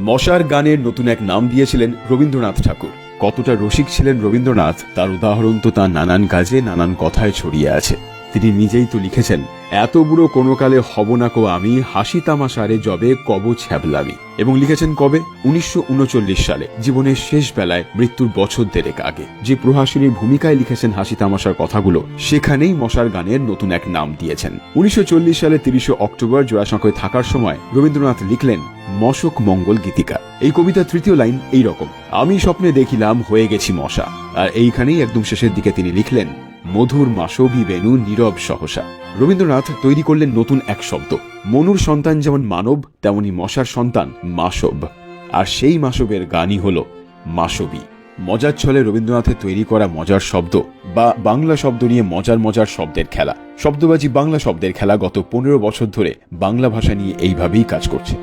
মশার গানের নতুন এক নাম দিয়েছিলেন রবীন্দ্রনাথ ঠাকুর। কতটা রসিক ছিলেন রবীন্দ্রনাথ তার উদাহরণ তো তার নানান কাজে নানান কথায় ছড়িয়ে আছে। তিনি নিজেই তো লিখেছেন, এত বুড়ো কোনো কালে হব না কো আমি, হাসি তামাশারে জবে কব ছ্যাবলামি। এবং লিখেছেন কবে? 1939 সালে, জীবনের শেষ বেলায়, মৃত্যুর বছর দেড়েক আগে। যে প্রহাসিনীর ভূমিকায় লিখেছেন হাসি তামাশার কথাগুলো, সেখানেই মশার গানের নতুন এক নাম দিয়েছেন। 1940 সালে 30 অক্টোবর জোড়াসাঁকোয় থাকার সময় রবীন্দ্রনাথ লিখলেন মশক মঙ্গল গীতিকা। এই কবিতার তৃতীয় লাইন এই রকম, আমি স্বপ্নে দেখিলাম হয়ে গেছি মশা। আর এইখানেই একদম শেষের দিকে তিনি লিখলেন মধুর মাসবি বেনু নীরব সহসা। রবীন্দ্রনাথ তৈরি করলেন নতুন এক শব্দ। মনুর সন্তান যেমন মানব, তেমনি মশার সন্তান মাসব। আর সেই মাসবের গানই হল মাসবি। মজার ছলে রবীন্দ্রনাথের তৈরি করা মজার শব্দ বা বাংলা শব্দ নিয়ে মজার শব্দের খেলা, শব্দবাজি বাংলা শব্দের খেলা গত 15 বছর ধরে বাংলা ভাষা নিয়ে এইভাবেই কাজ করছে।